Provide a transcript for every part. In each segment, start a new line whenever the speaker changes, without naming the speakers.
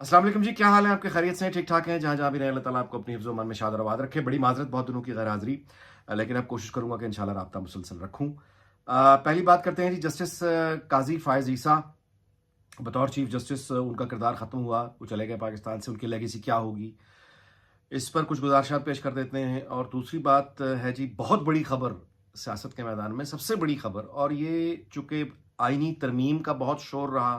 अस्सलाम वालेकुम जी, क्या हाल है आपके? खैरियत से हैं? ठीक-ठाक हैं? जहाँ-जहाँ भी रहें अल्लाह ताला आपको अपनी हिफ्ज़-ओ अमान में शाद और आबाद रखे। बड़ी माज़रत बहुत दिनों की गैर हाज़िरी, लेकिन अब कोशिश करूँगा कि इंशाल्लाह राब्ता मुसलसल रखूँ। पहली बात करते हैं जी, जस्टिस काज़ी फ़ायज़ ईसा बतौर चीफ़ जस्टिस उनका किरदार ख़त्म हुआ, वो चले गए पाकिस्तान से, उनकी लेगेसी क्या होगी? इस पर कुछ गुज़ारिशात पेश कर देते हैं। और दूसरी बात है जी, बहुत बड़ी खबर सियासत के मैदान में, सबसे बड़ी खबर, और ये चूँकि आईनी तरमीम का बहुत शोर रहा,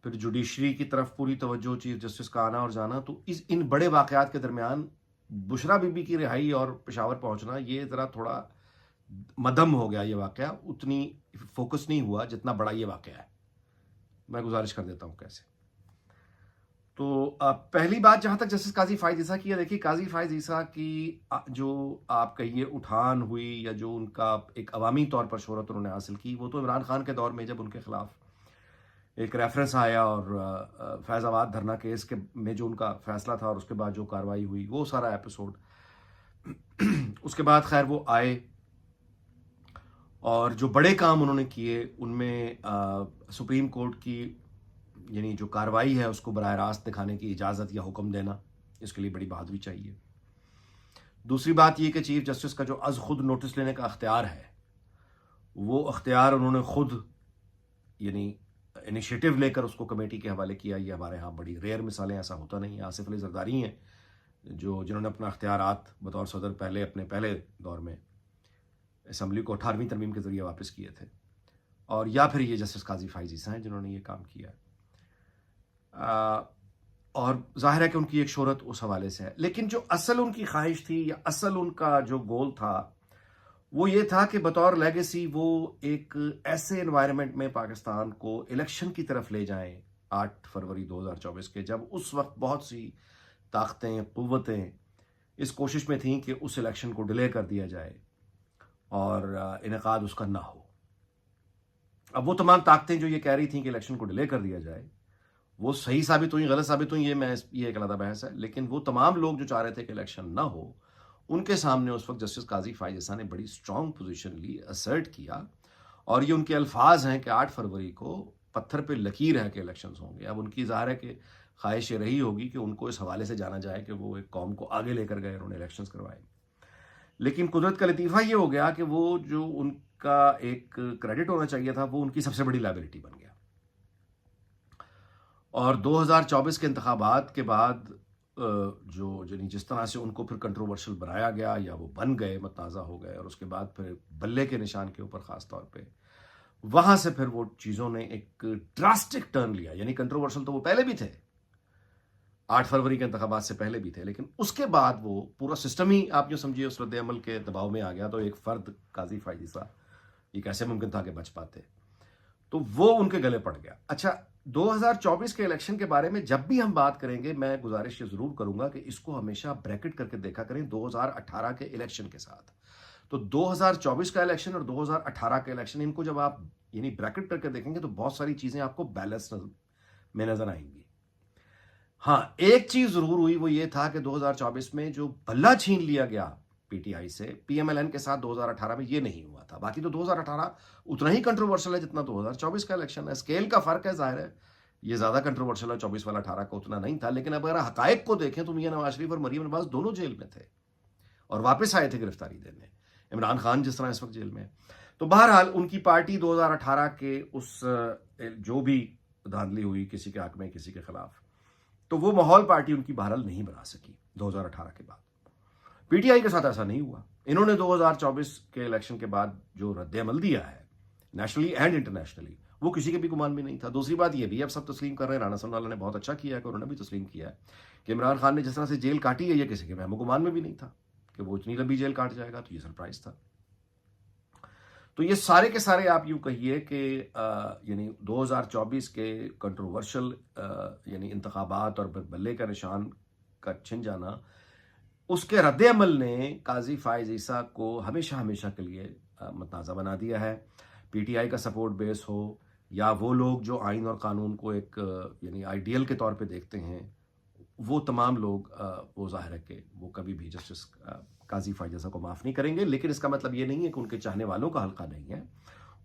फिर जुडिशरी की तरफ पूरी तवज्जो, चीफ जस्टिस का आना और जाना, तो इस इन बड़े वाक़यात के दरमियान बुशरा बीबी की रिहाई और पेशावर पहुँचना, ये ज़रा थोड़ा मद्धम हो गया ये वाक़या, उतनी फ़ोकस नहीं हुआ जितना बड़ा ये वाक़या है। मैं गुज़ारिश कर देता हूँ कैसे। तो पहली बात जहाँ तक जस्टिस काज़ी फ़ाइज़ ईसा की है, देखिए काज़ी फ़ाइज़ ईसा की जो आप कहिए उठान हुई, या जो उनका एक अवामी तौर पर शोहरत उन्होंने हासिल की, वो तो इमरान खान के दौर में जब उनके खिलाफ एक रेफरेंस आया और फैज़ाबाद धरना केस के में जो उनका फैसला था और उसके बाद जो कार्रवाई हुई, वो सारा एपिसोड। उसके बाद खैर वो आए और जो बड़े काम उन्होंने किए उनमें सुप्रीम कोर्ट की यानी जो कार्रवाई है उसको बराह रास्त दिखाने की इजाज़त या हुक्म देना, इसके लिए बड़ी बहादुरी चाहिए। दूसरी बात ये कि चीफ जस्टिस का जो अज़ खुद नोटिस लेने का अख्तियार है, वो अख्तियार उन्होंने खुद यानी इनिशिएटिव लेकर उसको कमेटी के हवाले किया। ये हमारे यहाँ बड़ी रेयर मिसालें, ऐसा होता नहीं है। आसिफ अली जरदारी हैं जिन्होंने अपना अख्तियारात बतौर सदर पहले अपने पहले दौर में असम्बली को 18वीं तरमीम के ज़रिए वापस किए थे, और या फिर ये जस्टिस काज़ी फ़ाइज़ ईसा हैं जिन्होंने ये काम किया है। और ज़ाहिर है कि उनकी एक शोहरत उस हवाले से है, लेकिन जो असल उनकी ख्वाहिश थी या असल उनका जो गोल था, वो ये था कि बतौर लेगेसी वो एक ऐसे एनवायरनमेंट में पाकिस्तान को इलेक्शन की तरफ ले जाएं 8 फरवरी 2024 के, जब उस वक्त बहुत सी ताकतें, कुव्वतें इस कोशिश में थीं कि उस इलेक्शन को डिले कर दिया जाए और इनेकाद उसका ना हो। अब वो तमाम ताकतें जो ये कह रही थीं कि इलेक्शन को डिले कर दिया जाए, वो सही साबित हुई, गलत साबित हुई, ये एक अलग बहस है। लेकिन वो तमाम लोग जो चाह रहे थे कि इलेक्शन ना हो, उनके सामने उस वक्त जस्टिस काजी फ़ाइज़ ईसा ने बड़ी स्ट्रांग पोजीशन ली, असर्ट किया, और ये उनके अल्फाज हैं कि 8 फरवरी को पत्थर पे लकीर है कि इलेक्शंस होंगे। अब उनकी ज़ाहिर है कि ख्वाहिश ये रही होगी कि उनको इस हवाले से जाना जाए कि वो एक कौम को आगे लेकर गए, उन्होंने इलेक्शंस करवाए। लेकिन कुदरत का लतीफ़ा ये हो गया कि वो जो उनका एक क्रेडिट होना चाहिए था, वो उनकी सबसे बड़ी लायबिलिटी बन गया। और 2024 के इंतखाबात के बाद जो यानी जिस तरह से उनको फिर कंट्रोवर्शियल बनाया गया, या वो बन गए, मतनाज़ा हो गए, और उसके बाद फिर बल्ले के निशान के ऊपर ख़ास तौर पे, वहाँ से फिर वो चीज़ों ने एक ड्रास्टिक टर्न लिया। यानी कंट्रोवर्शियल तो वो पहले भी थे, 8 फरवरी के इंतखाबात से पहले भी थे, लेकिन उसके बाद वो पूरा सिस्टम ही आप जो समझिए उस रद्द-ए-अमल के दबाव में आ गया। तो एक फ़र्द काज़ी फ़ाइज़ ईसा, ये कैसे मुमकिन था कि बच पाते? तो वो उनके गले पड़ गया। अच्छा, 2024 के इलेक्शन के बारे में जब भी हम बात करेंगे, मैं गुजारिश ये ज़रूर करूँगा कि इसको हमेशा ब्रैकेट करके देखा करें 2018 के इलेक्शन के साथ। तो 2024 का इलेक्शन और 2018 का इलेक्शन, इनको जब आप यानी ब्रैकेट करके देखेंगे तो बहुत सारी चीज़ें आपको बैलेंस में नज़र आएँगी। हाँ, एक चीज़ ज़रूर हुई, वो ये था कि 2024 में जो बल्ला छीन लिया गया पीटीआई से, पीएमएलएन के साथ 2018 में ये नहीं हुआ था। बाकी तो 2018 उतना ही कंट्रोवर्शियल है जितना 2024 का इलेक्शन है। स्केल का फ़र्क है, ज़ाहिर है। ये ज़्यादा कंट्रोवर्शियल है, 24 वाला 18 का उतना नहीं था। लेकिन अब अगर हक़ाइक़ को देखें तो मियां नवाज़ शरीफ और मरीम नवाज़ दोनों जेल में थे और वापस आए थे गिरफ्तारी देने। इमरान खान जिस तरह इस वक्त जेल में है। तो बहरहाल उनकी पार्टी 2018 के उस जो भी धांधली हुई किसी के हक में, किसी के खिलाफ, तो वो माहौल पार्टी उनकी बहरहाल नहीं बना सकी 2018 के बाद। पीटीआई के साथ ऐसा नहीं हुआ। इन्होंने 2024 के इलेक्शन के बाद जो रद्द-ए-अमल दिया है, नेशनली एंड इंटरनेशनली, वो किसी के भी गुमान में नहीं था। दूसरी बात ये भी अब सब तस्लीम कर रहे हैं, राना सनाउल्लाह ने बहुत अच्छा किया है कि उन्होंने भी तस्लीम किया है कि इमरान खान ने जिस तरह से जेल काटी है, ये किसी के वहमो गुमान में भी नहीं था कि वो इतनी लंबी जेल काट जाएगा, तो ये सरप्राइज था। तो ये सारे के सारे आप यूँ कहिए कि यानी 2024 के कंट्रोवर्शियल यानी इंतखाबात और बल्ले का निशान का छिन जाना, उसके रद्द-ए-अमल ने काज़ी फ़ाइज़ ईसा को हमेशा के लिए मतनाज़ा बना दिया है। पीटीआई का सपोर्ट बेस हो, या वो लोग जो आइन और कानून को एक यानी आइडियल के तौर पे देखते हैं, वो तमाम लोग वो ज़ाहिर है कि वो कभी भी जस्टिस काज़ी फ़ाइज़ ईसा को माफ़ नहीं करेंगे। लेकिन इसका मतलब ये नहीं है कि उनके चाहने वालों का हल्का नहीं है।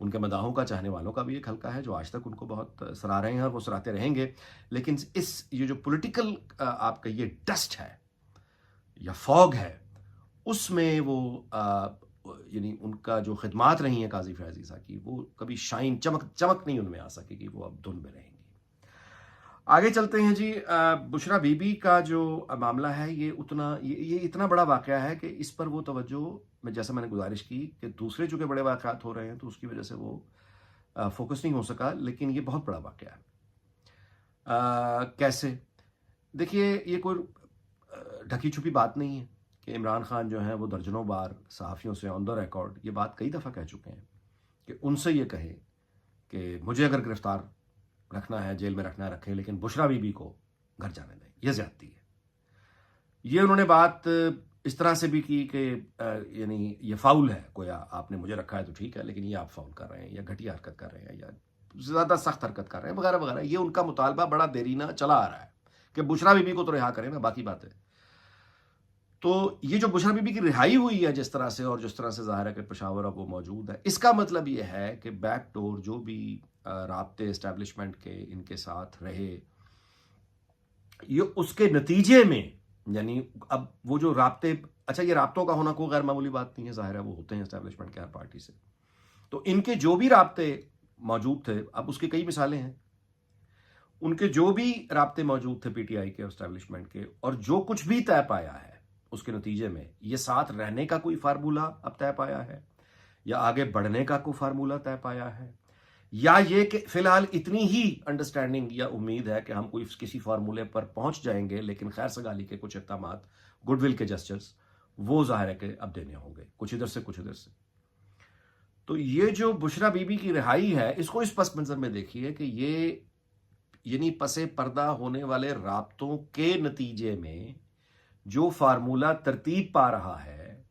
उनके मदाहों का चाहने वालों का भी एक हल्का है जो आज तक उनको बहुत सराह रहे हैं और वो सराहते रहेंगे। लेकिन ये जो पॉलिटिकल आप कहिए डस्ट है या फॉग है, उसमें वो यानी उनका जो खिदमात रही हैं काजी फैज़ ईसा की, वो कभी शाइन चमक नहीं उनमें आ सकेगी, वो अब धुन में रहेंगी। आगे चलते हैं जी। बुशरा बीबी का जो मामला है, ये इतना बड़ा वाकया है कि इस पर वो तवज्जो में, जैसा मैंने गुजारिश की कि दूसरे चूंकि बड़े वाकयात हो रहे हैं तो उसकी वजह से वो फोकस नहीं हो सका, लेकिन ये बहुत बड़ा वाकया है। कैसे? देखिए, ये कोई ढकी छुपी बात नहीं है कि इमरान खान जो है वो दर्जनों बार सहाफ़ियों से ऑन द रिकॉर्ड ये बात कई दफ़ा कह चुके हैं कि उनसे ये कहें कि मुझे अगर गिरफ्तार रखना है, जेल में रखना है रखें, लेकिन बुशरा बीबी को घर जाने दें, यह ज़्यादती है। ये उन्होंने बात इस तरह से भी की कि यानी ये फाउल है, कोई आपने मुझे रखा है तो ठीक है, लेकिन ये आप फाउल कर रहे हैं या घटिया हरकत कर रहे हैं या ज़्यादा सख्त हरकत कर रहे हैं वगैरह वगैरह। ये उनका मुतालबा बड़ा देरीना चला आ रहा है कि बुशरा बीबी को तो रिहा करें ना, बाकी बात है। तो ये जो बुशरा बीबी की रिहाई हुई है जिस तरह से, और जिस तरह से ज़ाहिर है कि पेशावर अब वो मौजूद है, इसका मतलब ये है कि बैकडोर जो भी राब्ते इस्टेब्लिशमेंट के इनके साथ रहे, ये उसके नतीजे में, यानी अब वो जो राब्ते, अच्छा ये राब्तों का होना कोई गैर मामूली बात नहीं है, ज़ाहिर है वो होते हैं इस्टेब्लिशमेंट के हर पार्टी से। तो इनके जो भी राब्ते मौजूद थे, अब उसकी कई मिसालें हैं, उनके जो भी राब्ते मौजूद थे पीटीआई के इस्टेब्लिशमेंट के, और जो कुछ भी तय पाया है उसके नतीजे में ये साथ रहने का कोई फार्मूला अब तय पाया है, या आगे बढ़ने का कोई फार्मूला तय पाया है, या ये कि फिलहाल इतनी ही अंडरस्टैंडिंग या उम्मीद है कि हम कोई किसी फार्मूले पर पहुंच जाएंगे, लेकिन खैर सगाली के कुछ इक़दामात, गुडविल के जेस्चर्स, वो ज़ाहिर है कि अब देने होंगे, कुछ इधर से कुछ इधर से। तो ये जो बुशरा बीबी की रिहाई है, इसको इस पस मंजर में देखिए कि ये यानी पसे पर्दा होने वाले राब्तों के नतीजे में जो फार्मूला तरतीब पा रहा है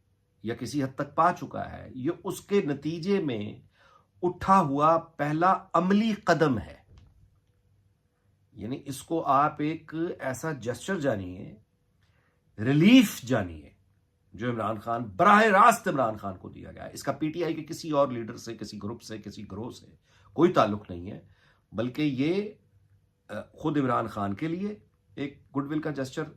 या किसी हद तक पा चुका है, ये उसके नतीजे में उठा हुआ पहला अमली कदम है। यानी इसको आप एक ऐसा जेस्चर जानिए, रिलीफ जानिए, जो इमरान खान, बराह रास्त इमरान खान को दिया गया है। इसका पीटीआई के किसी और लीडर से, किसी ग्रुप से, किसी ग्रोह से कोई ताल्लुक नहीं है, बल्कि ये खुद इमरान खान के लिए एक गुडविल का जेस्चर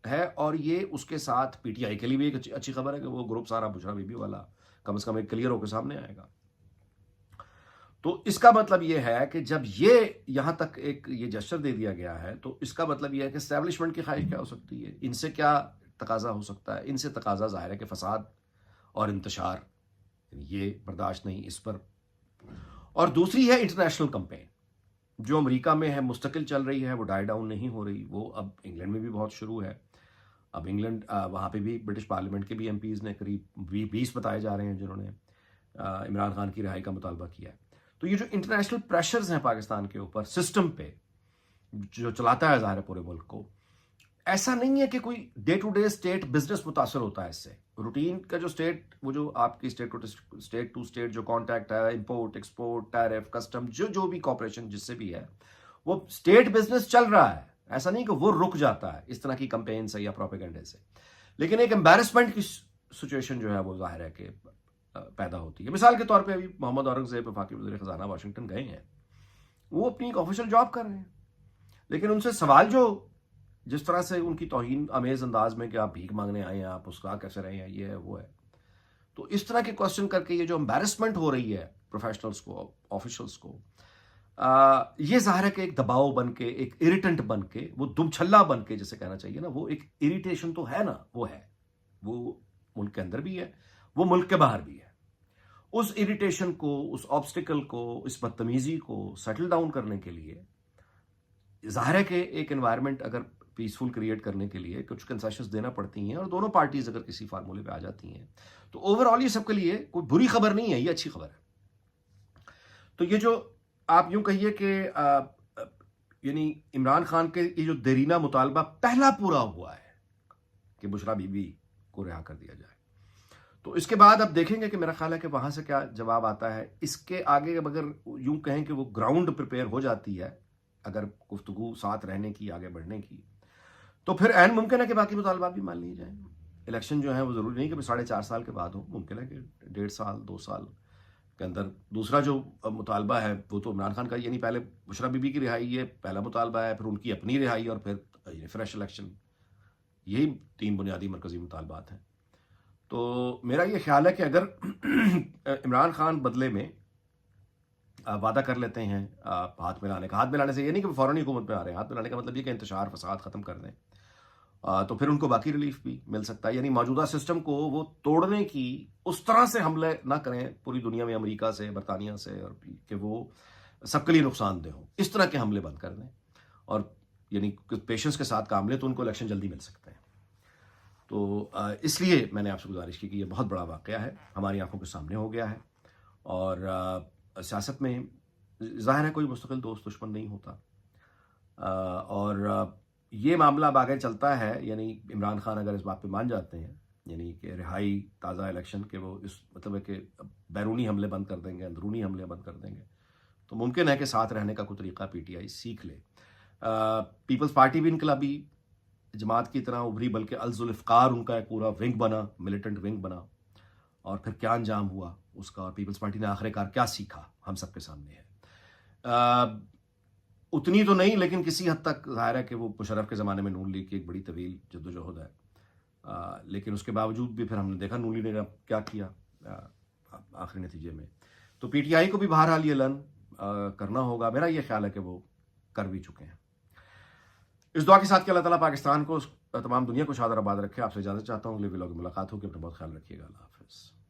है, और ये उसके साथ पीटीआई के लिए भी एक अच्छी खबर है कि वो ग्रुप सारा बुशरा बीबी वाला कम से कम एक क्लियर होकर सामने आएगा। तो इसका मतलब ये है कि जब ये यहां तक एक ये जेस्चर दे दिया गया है, तो इसका मतलब ये है कि एस्टैब्लिशमेंट की ख्वाहिश क्या हो सकती है, इनसे क्या तकाजा हो सकता है। इनसे तकाजा ज़ाहिर है कि फसाद और इंतशार, ये बर्दाश्त नहीं इस पर। और दूसरी है इंटरनेशनल कैंपेन जो अमेरिका में है, मुस्तकिल चल रही है, वो डाई डाउन नहीं हो रही। वो अब इंग्लैंड में भी बहुत शुरू है। अब इंग्लैंड, वहाँ पे भी ब्रिटिश पार्लियामेंट के भी एमपीज़ ने करीब 20 बताए जा रहे हैं जिन्होंने इमरान खान की रिहाई का मुतालबा किया है। तो ये जो इंटरनेशनल प्रेशर्स हैं पाकिस्तान के ऊपर सिस्टम पे, जो चलाता है ज़ाहिर है पूरे मुल्क को, ऐसा नहीं है कि कोई day to day state business मुतासर होता है इससे। रूटीन का जो स्टेट, वो जो आपकी स्टेट टू स्टेट जो कॉन्टैक्ट है, इंपोर्ट एक्सपोर्ट, टैरिफ, कस्टम, जो भी कॉपरेशन जिससे भी है, वो स्टेट बिजनेस चल रहा है। ऐसा नहीं कि वो रुक जाता है इस तरह की कंपेन से या प्रोपेगेंडे से। लेकिन एक एम्बैरसमेंट की सिचुएशन जो है वो ज़ाहिर है कि पैदा होती है। मिसाल के तौर पे अभी मोहम्मद औरंगजेब वफाकी वज़ीर ख़ज़ाना वाशिंगटन गए हैं, वो अपनी एक ऑफिशियल जॉब कर रहे हैं, लेकिन उनसे सवाल जो जिस तरह से उनकी तौहीन अमेज अंदाज में कि आप भीख मांगने आए हैं, आप उसका कैसे रहे हैं, ये है वो है, तो इस तरह के क्वेश्चन करके ये जो एम्बैरसमेंट हो रही है प्रोफेशनल्स को, ऑफिशियल्स को, ये ज़ाहिर है कि एक दबाव बन के, एक इरिटेंट बन के, वो दुमछल्ला बन के जिसे कहना चाहिए ना, वो एक इरिटेशन तो है ना, वो है, वो मुल्क के अंदर भी है, वो मुल्क के बाहर भी है। उस इरिटेशन को, उस ऑब्स्टिकल को, इस बदतमीजी को सेटल डाउन करने के लिए ज़ाहिर है कि एक एनवायरनमेंट अगर पीसफुल क्रिएट करने के लिए कुछ कंसेशंस देना पड़ती हैं, और दोनों पार्टीज अगर किसी फार्मूले पे आ जाती हैं, तो ओवरऑल ये सबके लिए कोई बुरी खबर नहीं है, ये अच्छी खबर है। तो ये जो आप यूं कहिए कि यानी इमरान खान के ये जो देरीना मुतालबा पहला पूरा हुआ है कि बुशरा बीबी को रिहा कर दिया जाए, तो इसके बाद अब देखेंगे कि मेरा ख्याल है कि वहां से क्या जवाब आता है। इसके आगे अब अगर यूं कहें कि वो ग्राउंड प्रिपेयर हो जाती है अगर गुफ्तगू साथ रहने की, आगे बढ़ने की, तो फिर ऐन मुमकिन है कि बाकी मुतालबा भी मान लिए जाएं। इलेक्शन जो है वो ज़रूरी नहीं कि 4.5 साल के बाद हो, मुमकिन है कि 1.5 साल 2 साल के अंदर दूसरा जो मुतालबा है वो तो इमरान खान का, यानी पहले बुशरा बीबी की रिहाई, ये पहला मुतालबा है, फिर उनकी अपनी रिहाई और फिर फ्रेश इलेक्शन। यही 3 बुनियादी मरकज़ी मुतालबात हैं। तो मेरा ये ख्याल है कि अगर इमरान खान बदले में वादा कर लेते हैं हाथ मिलाने का, हाथ मिलाने से ये नहीं कि वो फ़ौरन ही हुकूमत में आ रहे हैं, हाथ मिलाने का मतलब ये कि इंतशार फसाद ख़त्म कर दें, तो फिर उनको बाकी रिलीफ भी मिल सकता है। यानी मौजूदा सिस्टम को वो तोड़ने की उस तरह से हमले ना करें पूरी दुनिया में, अमेरिका से, बरतानिया से, और कि वो सबके लिए नुकसानदेह हो। इस तरह के हमले बंद कर दें और यानी पेशेंस के साथ काम लें तो उनको इलेक्शन जल्दी मिल सकते हैं। तो इसलिए मैंने आपसे गुजारिश की कि ये बहुत बड़ा वाक़या है, हमारी आंखों के सामने हो गया है और सियासत में ज़ाहिर है कोई मुस्तकिल दोस्त दुश्मन नहीं होता। और ये मामला अब आगे चलता है, यानी इमरान खान अगर इस बात पे मान जाते हैं, यानी कि रिहाई, ताज़ा इलेक्शन के, वो इस मतलब है कि बैरूनी हमले बंद कर देंगे, अंदरूनी हमले बंद कर देंगे, तो मुमकिन है कि साथ रहने का कोई तरीका पीटीआई सीख ले। पीपल्स पार्टी भी इनकलाबी जमात की तरह उभरी, बल्कि अल-जुल्फ़िकार उनका एक पूरा विंग बना, मिलिटेंट विंग बना, और फिर क्या अंजाम हुआ उसका, पीपल्स पार्टी ने आखिरकार क्या सीखा, हम सबके सामने है। उतनी तो नहीं, लेकिन किसी हद तक ज़ाहिर है कि वो मुशर्रफ के ज़माने में नून लीग की एक बड़ी तवील जद्दोजहद है। लेकिन उसके बावजूद भी फिर हमने देखा नून लीग ने क्या किया आखिरी नतीजे में। तो पीटीआई को भी बहरहाल ये लर्न करना होगा। मेरा ये ख्याल है कि वो कर भी चुके हैं। इस दुआ के साथ कि अल्लाह ताला पाकिस्तान को, तमाम दुनिया को शाद और आबाद रखे। आपसे इजाज़त चाहता हूँ। अगले व्लॉग में मुलाकात होगी। अपना बहुत ख्याल रखिएगा। अल्लाह हाफ़िज़।